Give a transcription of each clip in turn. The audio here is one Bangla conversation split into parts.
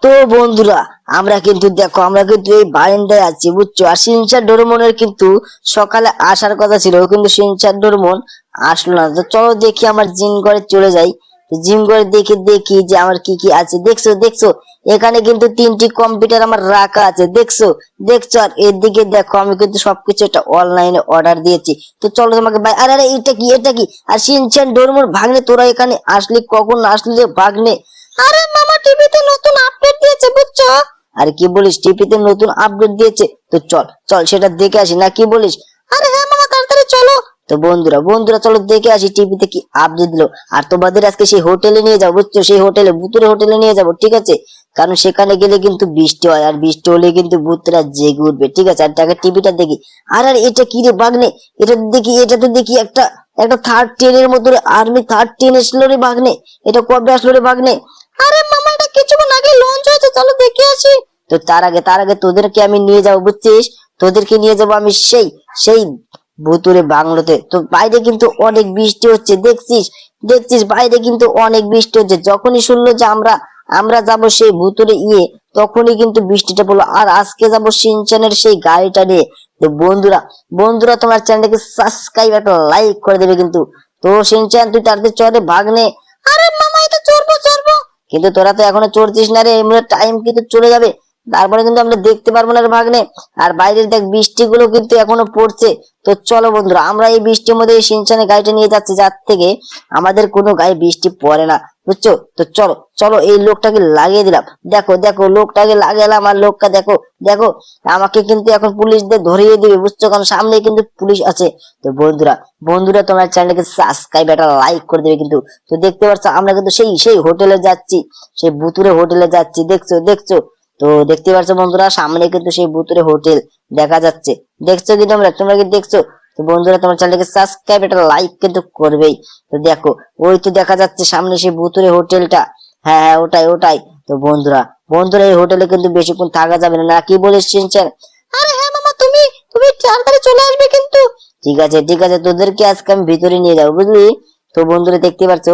তো বন্ধুরা আমরা কিন্তু দেখো আমরা কিন্তু এই বারান্দায় আছি বুঝছো। আর শিনচান ডোরেমনের কিন্তু সকালে আসার কথা ছিল, ও কিন্তু শিনচান ডোরেমন আসলো না। তো চলো দেখি আমার জিম ঘরে চলে যাই। তো জিম ঘরে দেখে দেখি যে আমার কি কি আছে। দেখছো দেখছো এখানে কিন্তু 3টি কম্পিউটার আমার রাখা আছে, দেখছো দেখছো। আর এদিকে দেখো আমি কিন্তু সবকিছু এটা অনলাইনে অর্ডার দিয়েছি। তো চলো তোমাকে আরে আরে এটা কি এটা কি। আর শিনচান ডোরেমন ভাগ্নে তোরা এখানে আসলি কখন আসলি রে ভাগ্নে? আরে মামা টিভিতে নতুন আপডেট দিয়েছে বুঝছো। আরে কি বলিস, টিভিতে নতুন আপডেট দিয়েছে? তো চল চল সেটা দেখে আসি, না কি বলিস? আরে হ্যাঁ মামা তাড়াতাড়ি চলো। তো বন্ধুরা বন্ধুরা চলো দেখে আসি টিভিতে কি আপডেট দিলো। আর তোমাদের আজকে সেই হোটেলে নিয়ে যাবো বুঝছো, সেই হোটেলে ভূতুরে হোটেলে নিয়ে যাবো, ঠিক আছে? কারণ সেখানে গেলে কিন্তু বৃষ্টি হয়, আর বৃষ্টি হলে কিন্তু ভূতরা জেগে উঠবে, ঠিক আছে? আর টাকা টিভিটা দেখি। আর আর এটা কি রে বাগনে? এটা দেখি, এটা তো দেখি একটা একটা থার্ড টেনের মতো আর্মি থার্ড টেন আসলো রে বাগনে। এটা কবে আসলো রে বাগনে? আরে মামা এটা কিছুক্ষণ আগে লঞ্চ হয়েছে, চলো দেখে আসি। তো তার আগে তোদেরকে আমি নিয়ে যাবো বুঝছিস, তোদেরকে নিয়ে যাবো আমি সেই সেই ভুতুরে বাংলোতে। তো বাইরে কিন্তু অনেক বৃষ্টি হচ্ছে, দেখছিস দেখছিস বাইরে কিন্তু অনেক বৃষ্টি হচ্ছে। যখনই শুনলো যে আমরা আমরা যাব সেই ভুতুরে তখনই কিন্তু বৃষ্টিটা পড়লো। আর আজকে যাব সিনচানের সেই গাড়িটা নিয়ে। তো বন্ধুরা বন্ধুরা তোমার চ্যানেলটাকে সাবস্ক্রাইব একটা লাইক করে দেবে কিন্তু। তো সিনচান তুই তাড়াতাড়ি চলে ভাগ্নে। আরে মামা এটা চড়বো চড়বো, কিন্তু তোরা তো এখনো চড়ছিস না রে, এমনি টাইম কিন্তু চলে যাবে, তারপরে কিন্তু আমরা দেখতে পারবো না রে ভাগ্নে। আর বাইরের দেখ বৃষ্টি গুলো কিন্তু এখনো পড়ছে। তো চলো বন্ধুরা আমরা এই বৃষ্টির মধ্যে এই সিনচানের গাড়িটা নিয়ে যাচ্ছি, যার থেকে আমাদের কোনো গায়ে বৃষ্টি পড়ে না বুঝছো। তো চলো চলো এই লোকটাকে লাগিয়ে দিলাম, দেখো দেখো লোকটাকে লাগালাম। আর লোকটা দেখো দেখো আমাকে কিন্তু এখন পুলিশদের ধরিয়ে দিবে বুঝছো, কারণ সামনে কিন্তু পুলিশ আছে। তো বন্ধুরা বন্ধুরা তোমার চ্যানেলকে সাবস্ক্রাইব একটা লাইক করে দেবে কিন্তু। তো দেখতে পাচ্ছ আমরা কিন্তু সেই সেই হোটেলে যাচ্ছি, সেই ভুতুরে হোটেলে যাচ্ছি, দেখছো দেখছো। তো দেখতে পাচ্ছ বন্ধুরা সামনে কিন্তু সেই ভুতুরে হোটেল দেখা যাচ্ছে, দেখছো কি তোমরা তোমরা কি দেখছো? তো বন্ধুরা তোমার চ্যানেলকে সাবস্ক্রাইব একটা লাইক কিন্তু করবেই। তো দেখো ওই তো দেখা যাচ্ছে সামনে সেই ভুতুরে হোটেলটা। হ্যাঁ হ্যাঁ ওটাই ওটাই। তো বন্ধুরা বন্ধুরা এই হোটেলে কিন্তু বেশিক্ষণ থাকা যাবে না, না কি বলিস সিনচান? আরে হ্যাঁ মামা তুমি তুমি তাড়াতাড়ি চলে আসবে কিন্তু। ঠিক আছে ঠিক আছে, তোদেরকে আজকে আমি ভিতরে নিয়ে যাবো বুঝলি। তো বন্ধুরা দেখতে পাচ্ছ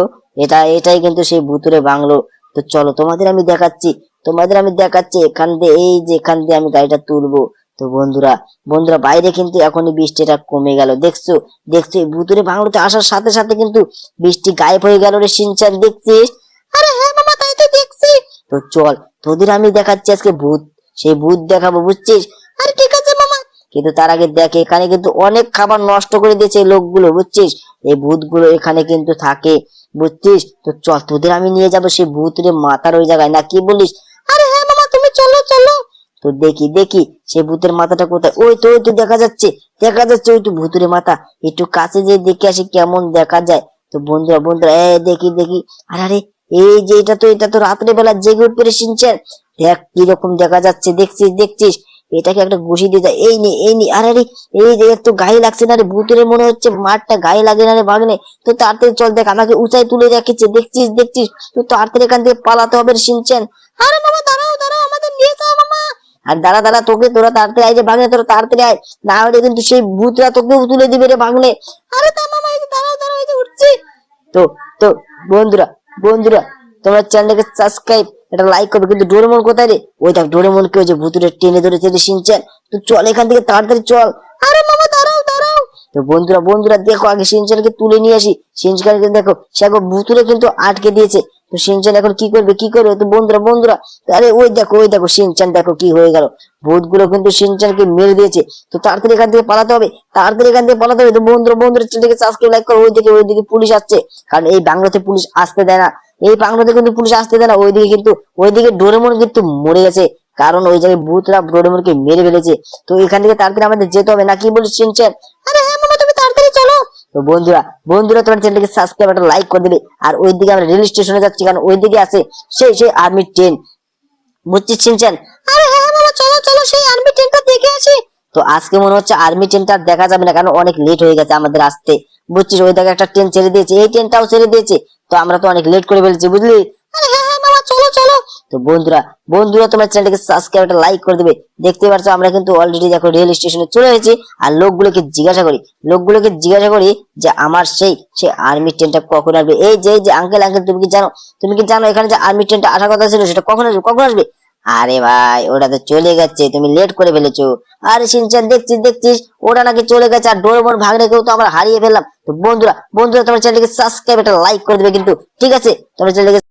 এটাই কিন্তু সেই ভুতুরে বাংলো। তো চলো তোমাদের আমি দেখাচ্ছি এখান দিয়ে, এই যে এখান দিয়ে আমি গাড়িটা তুলবো। তো বন্ধুরা বন্ধুরা বাইরে কিন্তু এখনই বৃষ্টিটা কমে গেল, দেখছো দেখছো এই ভুতুরে বাংলোতে আসার সাথে সাথে কিন্তু বৃষ্টি গায়েব হয়ে গেল রে সিনচান, দেখছিস? আরে হ্যাঁ মামা তাই তো দেখছি। তো চল তোদের আমি দেখাচ্ছি আজকে ভূত, সেই ভূত দেখাবো বুঝছিস। আরে ঠিক আছে মামা, কিন্তু তার আগে দেখ এখানে কিন্তু অনেক খাবার নষ্ট করে দিয়েছে এই লোকগুলো বুঝছিস। এই ভূতগুলো এখানে কিন্তু থাকে বুঝছিস। তো চল তোদের আমি নিয়ে যাবো সেই ভূতের মাথার ওই জায়গায়, না কি বলিস? আরে হ্যাঁ মামা তুমি চলো চলো। তো দেখি দেখি সেই ভূতের মাথাটা কোথায়। ওই তো দেখা যাচ্ছে ওই তো ভূতের মাথা। একটু কাছে যে দেখে আসি কেমন দেখা যায়। তো বন্ধুরা বন্ধুরা দেখি দেখি। আরে আরে এই যে এটা তো রাত্রে বেলা জেগে উঠবে রে সিনচান, দেখ কিরকম দেখা যাচ্ছে, দেখছিস দেখছিস। এটাকে একটা ঘুষি দিয়ে যায়, এই নি। আরে আরে এই যে একটু গায়ে লাগছে না রে ভূতের, মনে হচ্ছে মাঠটা গায়ে লাগে না রে ভাগ্নে। তো তাড়াতাড়ি চল, দেখ আমাকে উঁচাই তুলে রেখেছে, দেখছিস দেখছিস। তো তাড়াতাড়ি এখান থেকে পালাতে হবে রে সিনচান। আরে মামা দাঁড়াও দাঁড়াও আমাদের নিয়ে যাও মামা। আর দাঁড়া দাঁড়া তোরা তাড়াতাড়ি আয় রে ভাগ্নে, তোরা তাড়াতাড়ি আয়, না হলে কিন্তু সেই ভূতরা তোকেও তুলে দিবে রে ভাগ্নে। আরে তা মামা এই যে দাঁড়াও দাঁড়াও এই যে উঠছি। তো তো বন্ধুরা বন্ধুরা তোমার চ্যানেলকে সাবস্ক্রাইব এটা লাইক করবে কিন্তু। ডোরেমন কোথায় রে? ওই দেখ ডোরেমনকে ওই যে ভূতুরে টেনে ধরেছে রে সিনচান। তো চল এখান থেকে তাড়াতাড়ি চল। আরে মামা দাঁড়াও দাঁড়াও। তো বন্ধুরা দেখো আগে সিনচানকে তুলে নিয়ে আসি। সিনচানকে দেখো সে এখন ভূতুরে কিন্তু আটকে দিয়েছে। তো সিনচান এখন কি করবে? তো বন্ধুরা আরে ওই দেখো সিনচান দেখো কি হয়ে গেল। ভূতগুলো কিন্তু সিনচানকে মেরে দিয়েছে। তো তাড়াতাড়ি এখান থেকে পালাতে হবে। তো বন্ধুরা চ্যানেলকে সাবস্ক্রাইব লাইক করো। ওইদিকে পুলিশ আসছে, কারণ এই বাংলাতে পুলিশ আসতে দেয় না। এই বাংলাতে কিন্তু পুলিশ আসতে দেয় না। ওইদিকে ডোরেমন কিন্তু মরে গেছে, কারণ ওই জায়গায় ভূতরা ডোরেমনকে মেরে ফেলেছে। তো এখান থেকে তাড়াতাড়ি আমাদের যেতে হবে, না কি বলিস সিনচান? আরে হ্যাঁ মামা তুমি তাড়াতাড়ি চলো। তো বন্ধুরা তোমার চ্যানেলকে সাবস্ক্রাইব একটা লাইক করে দিবে। আর ওইদিকে আমরা রেল স্টেশনে যাচ্ছি, কারণ ওইদিকে আছে সেই আর্মি ট্রেন বুঝছিস সিনচান। আরে হ্যাঁ মামা চলো চলো সেই আর্মি ট্রেনটা দেখে আসি। তো আজকে মনে হচ্ছে আর্মি ট্রেনটা দেখা যাবে না, কারণ অনেক লেট হয়ে গেছে আমাদের আসতে বুঝছিস। ওই জায়গায় একটা ট্রেন ছেড়ে দিয়েছে, এই ট্রেনটাও ছেড়ে দিয়েছে। তো আমরা তো অনেক লেট করে ফেলছি বুঝলি। আরে হ্যাঁ হ্যাঁ মামা চলো চলো। তো বন্ধুরা বন্ধুরা তোমার চ্যানেলটিকে সাবস্ক্রাইব একটা লাইক করে দেবে। দেখতে পাচ্ছ আমরা কিন্তু অলরেডি দেখো রেল স্টেশনে চলে এসেছি। আর লোকগুলোকে জিজ্ঞাসা করি যে আমার সেই আর্মি ট্রেনটা কখন আসবে। এই যে আঙ্কেল তুমি কি জানো এখানে যে আর্মি ট্রেনটা আসার কথা ছিল সেটা কখন আসবে? আরে ভাই ওটা তো চলে গেছে, তুমি লেট করে ফেলেছো। আরে শিনচান দেখছিস ওটা নাকি চলে গেছে, আর ডোরেমন ভাগ্নেকেও তো আমরা হারিয়ে ফেললাম। তো বন্ধুরা তোমার চ্যানেলটিকে সাবস্ক্রাইব একটা লাইক করে দেবে কিন্তু, ঠিক আছে? তোমার চ্যানেলটিকে